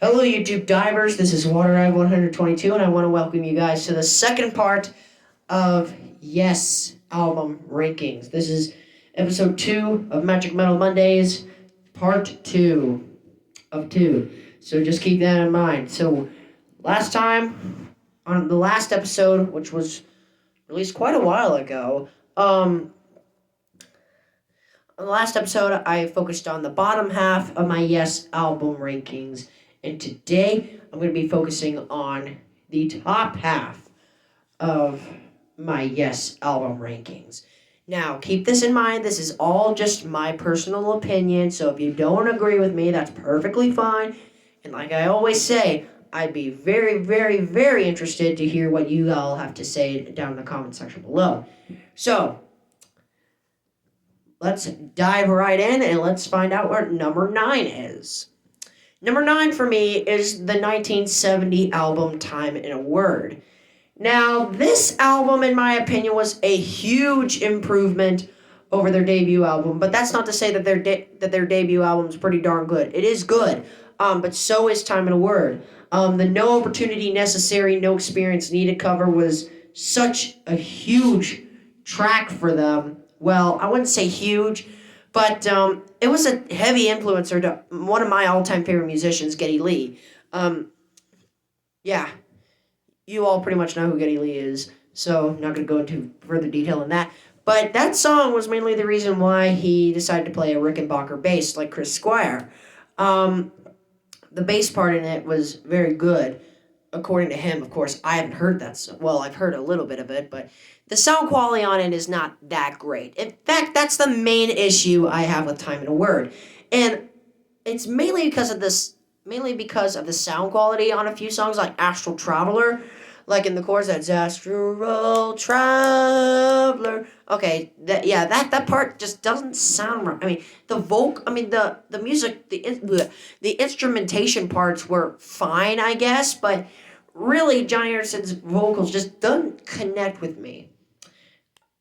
Hello, YouTube divers. This is WaterEye122, and I want to welcome you guys to the second part of Yes album rankings. This is episode 2 of Magic Metal Mondays, part 2 of 2. So just keep that in mind. So, last time, on the last episode, which was released quite a while ago, on the last episode, I focused on the bottom half of my Yes album rankings, and today I'm going to be focusing on the top half of my Yes album rankings. Now, keep this in mind, this is all just my personal opinion, so if you don't agree with me, that's perfectly fine. And like I always say, I'd be very, very, very interested to hear what you all have to say down in the comment section below. So, let's dive right in and let's find out where number 9 is. Number 9 for me is the 1970 album Time in a Word. Now, this album, in my opinion, was a huge improvement over their debut album, but that's not to say that their debut album is pretty darn good. It is good, but so is Time in a Word. The No Opportunity Necessary, No Experience Needed cover was such a huge track for them. Well, I wouldn't say huge, but it was a heavy influencer to one of my all-time favorite musicians, Geddy Lee. Yeah, you all pretty much know who Geddy Lee is, so I'm not going to go into further detail on that. But that song was mainly the reason why he decided to play a Rickenbacker bass like Chris Squire. The bass part in it was very good, according to him. Of course, I haven't heard that. Well, I've heard a little bit of it, but the sound quality on it is not that great. In fact, that's the main issue I have with Time in a Word, and it's mainly because of the sound quality on a few songs like Astral Traveler. Like in the chorus, that's Astral Traveler. Okay, that part just doesn't sound right. I mean, the music, the instrumentation parts were fine, I guess, but really, Johnny Anderson's vocals just don't connect with me.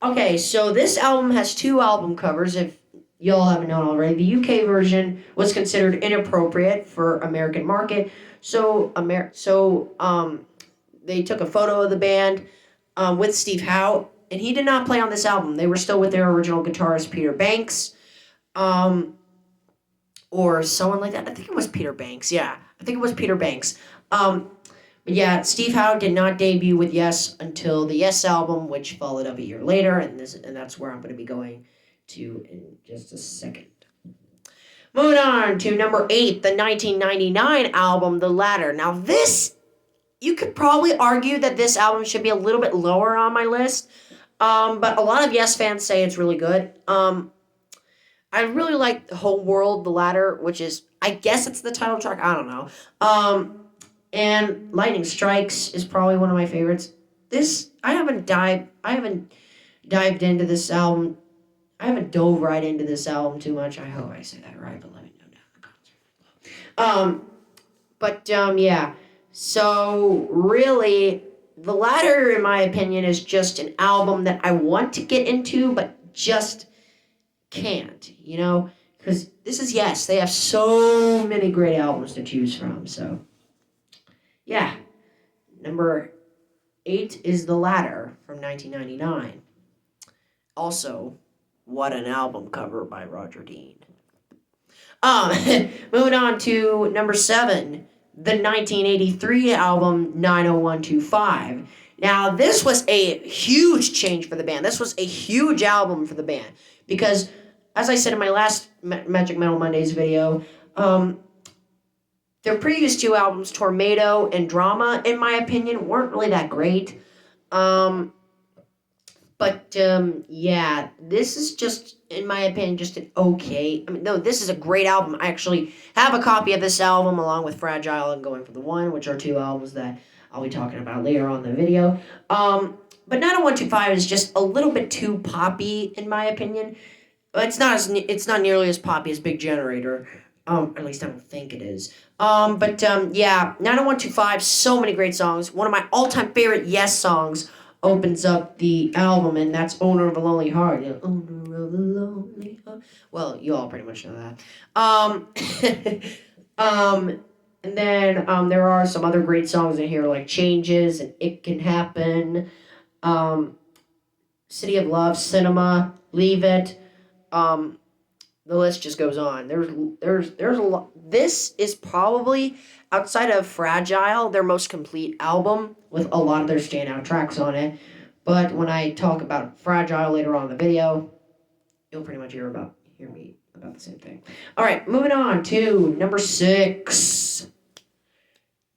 Okay, so this album has two album covers, if y'all haven't known already. The UK version was considered inappropriate for American market, so they took a photo of the band with Steve Howe, and he did not play on this album. They were still with their original guitarist Peter Banks, or someone like that. I think it was Peter Banks. Yeah, I think it was Peter Banks. But yeah, Steve Howe did not debut with Yes until the Yes album, which followed up a year later, and that's where I'm going to be going to in just a second. Moving on to number 8, the 1999 album, The Ladder. Now this, you could probably argue that this album should be a little bit lower on my list, but a lot of Yes fans say it's really good. I really like the Whole World, The Ladder, which is, I guess it's the title track, I don't know. And Lightning Strikes is probably one of my favorites. I haven't dived into this album. I haven't dove right into this album too much. I hope I say that right, but let me know down in the comments. Yeah. So really, The Ladder, in my opinion, is just an album that I want to get into, but just can't. Because this is Yes. They have so many great albums to choose from. So yeah. Number 8 is The Ladder from 1999. Also, what an album cover by Roger Dean. Moving on to number 7, the 1983 album 90125. Now, this was a huge change for the band. This was a huge album for the band because, as I said in my last Magic Metal Mondays video, their previous two albums, Tornado and Drama, in my opinion, weren't really that great. Yeah, this is just, in my opinion, just an okay. I mean, no, this is a great album. I actually have a copy of this album along with Fragile and Going for the One, which are two albums that I'll be talking about later on in the video. But 90125 is just a little bit too poppy, in my opinion. It's not nearly as poppy as Big Generator. At least I don't think it is. Yeah, 90125, so many great songs. One of my all-time favorite Yes songs opens up the album, and that's Owner of a Lonely Heart. Owner of a Lonely Heart. Well, you all pretty much know that. And then there are some other great songs in here like Changes and It Can Happen, um, City of Love, Cinema, Leave It. Um, the list just goes on. There's a lot. This is probably outside of Fragile their most complete album with a lot of their standout tracks on it. But when I talk about Fragile later on in the video, you'll pretty much hear me about the same thing. All right, moving on to number 6.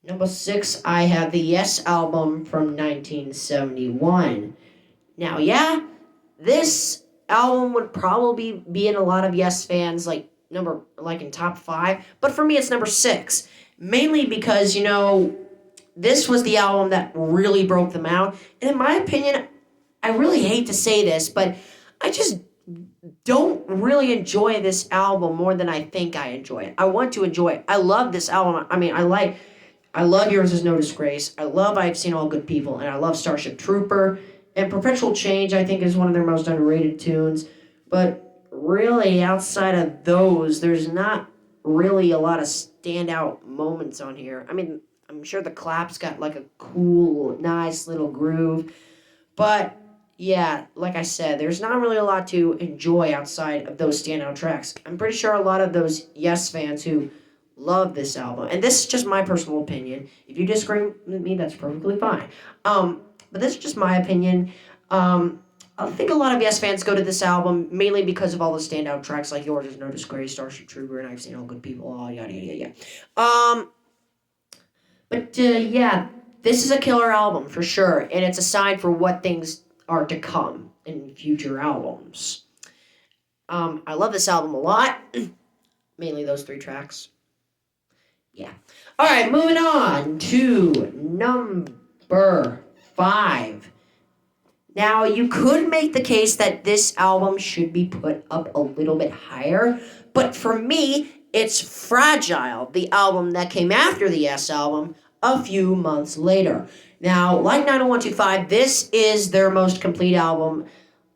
Number 6, I have the Yes album from 1971. Now, yeah, this album would probably be in a lot of Yes fans like in top 5, but for me it's number 6, mainly because this was the album that really broke them out. And in my opinion, I really hate to say this, but I just don't really enjoy this album more than I think I enjoy it. I want to enjoy it. I love this album. I mean, I love Yours Is No Disgrace. I love I've Seen All Good People, and I love Starship Trooper. And Perpetual Change, I think, is one of their most underrated tunes. But really, outside of those, there's not really a lot of standout moments on here. I mean, I'm sure the clap's got like a cool, nice little groove. But yeah, like I said, there's not really a lot to enjoy outside of those standout tracks. I'm pretty sure a lot of those Yes fans who love this album, and this is just my personal opinion. If you disagree with me, that's perfectly fine. But this is just my opinion. I think a lot of Yes fans go to this album mainly because of all the standout tracks like Yours Is No Disgrace, Starship Trooper, and I've Seen All Good People, all yada yada yada. Yeah, this is a killer album for sure, and it's a sign for what things are to come in future albums. I love this album a lot, mainly those 3 tracks. Yeah. All right, moving on to number 5. Now, you could make the case that this album should be put up a little bit higher, but for me, it's Fragile, the album that came after the Yes album a few months later. Now, like 90125, this is their most complete album.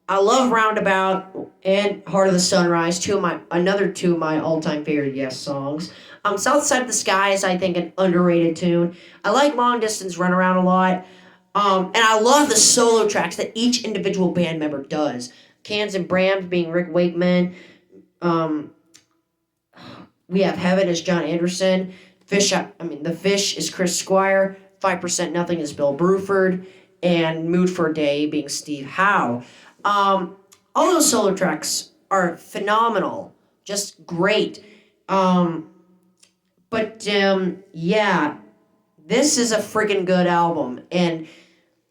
I love Roundabout and Heart of the Sunrise, another 2 of my all-time favorite Yes songs. South Side of the Sky is, I think, an underrated tune. I like Long Distance Runaround a lot. And I love the solo tracks that each individual band member does. Cans and Brams being Rick Wakeman. We have Heaven as John Anderson. The Fish is Chris Squire. 5% Nothing is Bill Bruford. And Mood for a Day being Steve Howe. All those solo tracks are phenomenal. Just great. Yeah, this is a freaking good album. And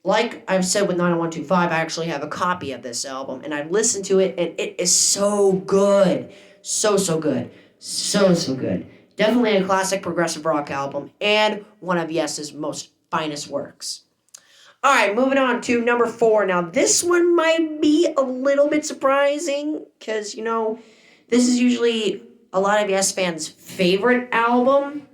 like I've said with 90125, I actually have a copy of this album. And I've listened to it, and it is so good. So good. So good. Definitely a classic progressive rock album. And one of Yes's most finest works. All right, moving on to number 4. Now, this one might be a little bit surprising because, this is usually a lot of Yes fans' favorite album.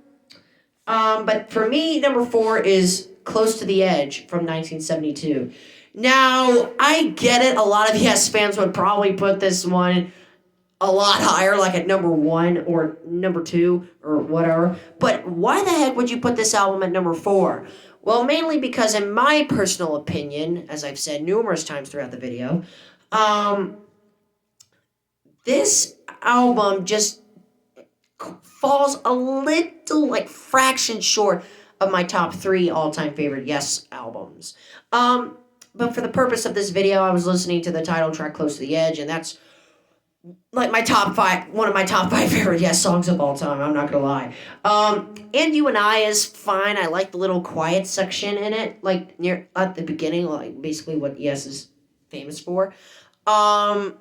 But for me, number 4 is Close to the Edge from 1972. Now, I get it. A lot of Yes fans would probably put this one a lot higher, like at number 1 or number 2 or whatever. But why the heck would you put this album at number 4? Well, mainly because in my personal opinion, as I've said numerous times throughout the video, this album just falls a little, fraction short of my top 3 all-time favorite Yes albums. But for the purpose of this video, I was listening to the title track, Close to the Edge, and that's one of my top 5 favorite Yes songs of all time, I'm not gonna lie. And You and I is fine. I like the little quiet section in it, near at the beginning, basically what Yes is famous for. And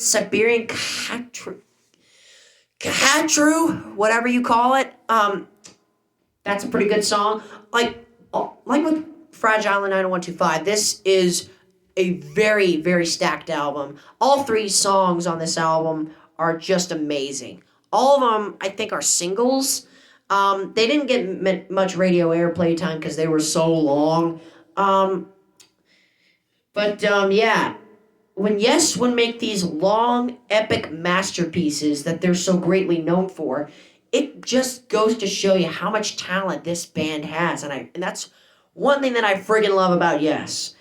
Siberian Khatru, whatever you call it, that's a pretty good song. Like with Fragile and 90125, this is a very, very stacked album. All 3 songs on this album are just amazing. All of them, I think, are singles. They didn't get much radio airplay time because they were so long. Yeah. When Yes would make these long, epic masterpieces that they're so greatly known for, it just goes to show you how much talent this band has, and that's one thing that I friggin' love about Yes.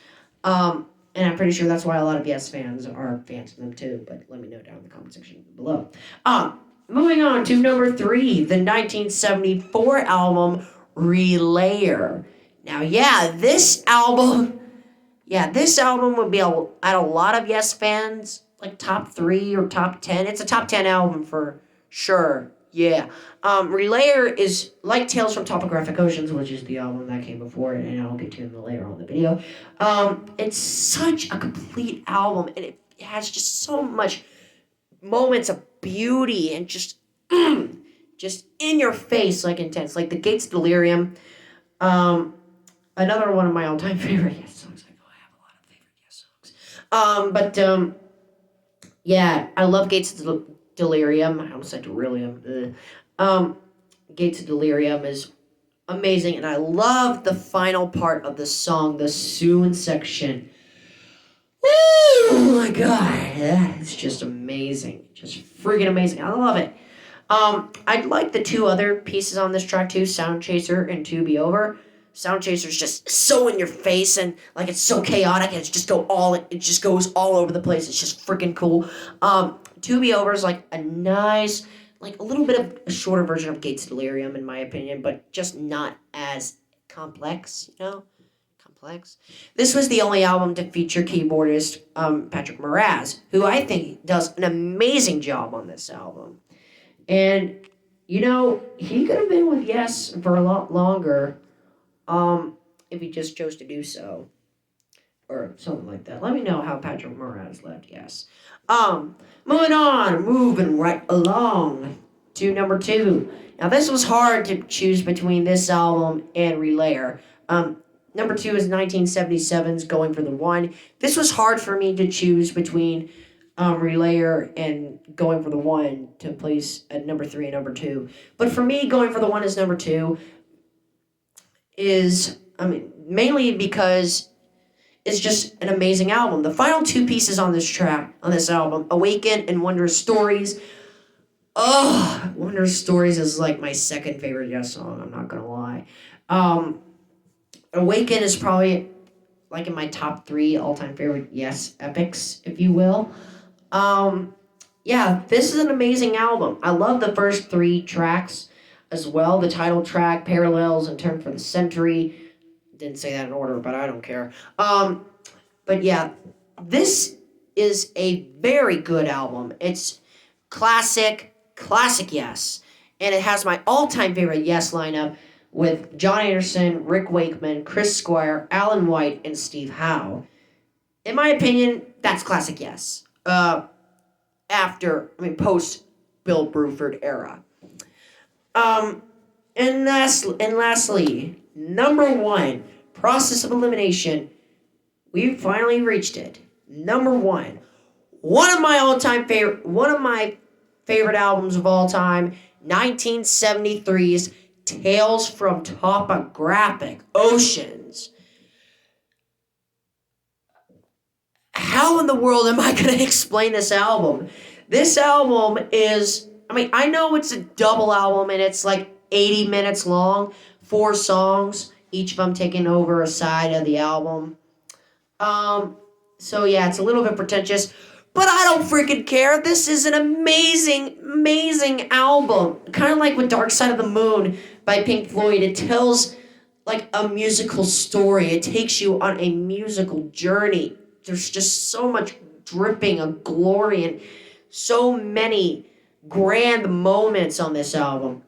And I'm pretty sure that's why a lot of Yes fans are fans of them too. But let me know down in the comment section below. Moving on to number 3, the 1974 album Relayer. Now, this album would be at a lot of Yes fans like top 3 or top 10. It's a top 10 album for sure. Yeah. Relayer is like Tales from Topographic Oceans, which is the album that came before it, and I'll get to it later on in the video. It's such a complete album, and it has just so much moments of beauty and just in your face, like intense, like the Gates Delirium. Another one of my all-time favorite Yes songs. I know I have a lot of favorite Yes songs. Yeah, I love Gates Delirium. I almost said Delirium. Gates of Delirium is amazing, and I love the final part of the song, the Soon section. Oh my god, that is just amazing. Just freaking amazing. I love it. I'd like the 2 other pieces on this track too, Sound Chaser and To Be Over. Sound Chaser's just so in your face and like it's so chaotic and it just goes all over the place. It's just freaking cool. To Be Over is like a nice, like a little bit of a shorter version of Gates Delirium in my opinion, but just not as complex, complex. This was the only album to feature keyboardist Patrick Moraz, who I think does an amazing job on this album. And he could have been with Yes for a lot longer. If he just chose to do so, or something like that. Let me know how Patrick Moraz left Yes. Moving right along to number 2. Now this was hard to choose between this album and Relayer. Number 2 is 1977's Going for the One. This was hard for me to choose between Relayer and Going for the One to place at number 3 and number 2. But for me, Going for the One is number 2. Mainly because it's just an amazing album. The final 2 pieces on this album, Awaken and Wondrous Stories. Oh, Wondrous Stories is like my second favorite Yes song, I'm not gonna lie. Awaken is probably like in my top 3 all-time favorite Yes epics, if you will. This is an amazing album. I love the first 3 tracks as well. The title track, Parallels, and Turn for the Century. Didn't say that in order, but I don't care. This is a very good album. It's classic Yes. And it has my all-time favorite Yes lineup with John Anderson, Rick Wakeman, Chris Squire, Alan White, and Steve Howe. In my opinion, that's classic Yes. Post Bill Bruford era. And lastly, number 1, Process of Elimination. We've finally reached it. Number 1. One of my favorite albums of all time, 1973's Tales from Topographic Oceans. How in the world am I going to explain this album? This album is, I know it's a double album and it's like 80 minutes long, 4 songs, each of them taking over a side of the album. It's a little bit pretentious, but I don't freaking care. This is an amazing, amazing album. Kind of like with Dark Side of the Moon by Pink Floyd. It tells like a musical story. It takes you on a musical journey. There's just so much dripping of glory and so many grand moments on this album.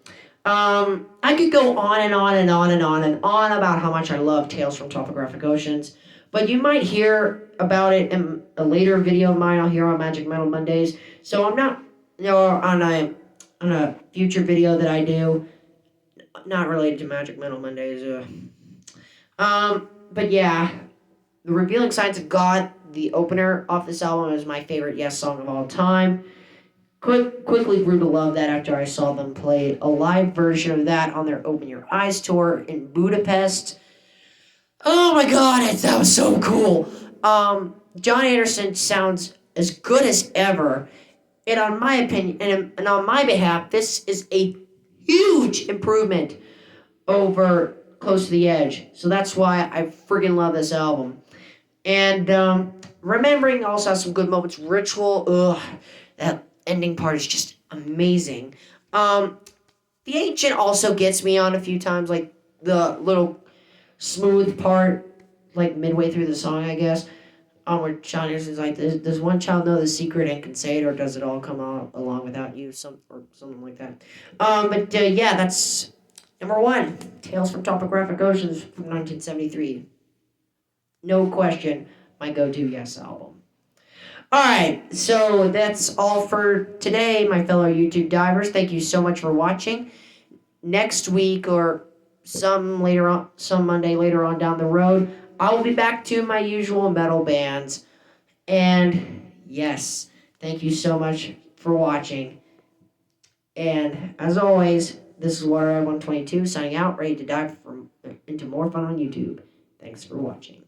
I could go on and on and on and on and on about how much I love Tales from Topographic Oceans, but you might hear about it in a later video of mine. I'll hear on Magic Metal Mondays. So I'm not, on a future video that I do, not related to Magic Metal Mondays. The Revealing Signs of God, the opener off this album, is my favorite Yes song of all time. Quickly grew to love that after I saw them play a live version of that on their Open Your Eyes tour in Budapest. Oh my god, that was so cool. John Anderson sounds as good as ever. And on my opinion, and on my behalf, this is a huge improvement over Close to the Edge. So that's why I freaking love this album. And Remembering also has some good moments. Ritual, that ending part is just amazing. The Ancient also gets me on a few times, like the little smooth part, like midway through the song, I guess. Where John Anderson's like, does one child know the secret and can say it, or does it all come out along without you? Or something like that. Yeah, that's number one. Tales from Topographic Oceans from 1973. No question, my go-to Yes album. All right, so that's all for today, my fellow YouTube divers. Thank you so much for watching. Next week or some Monday later on down the road, I will be back to my usual metal bands. And yes, thank you so much for watching. And as always, this is WaterEye122 signing out, ready to dive into more fun on YouTube. Thanks for watching.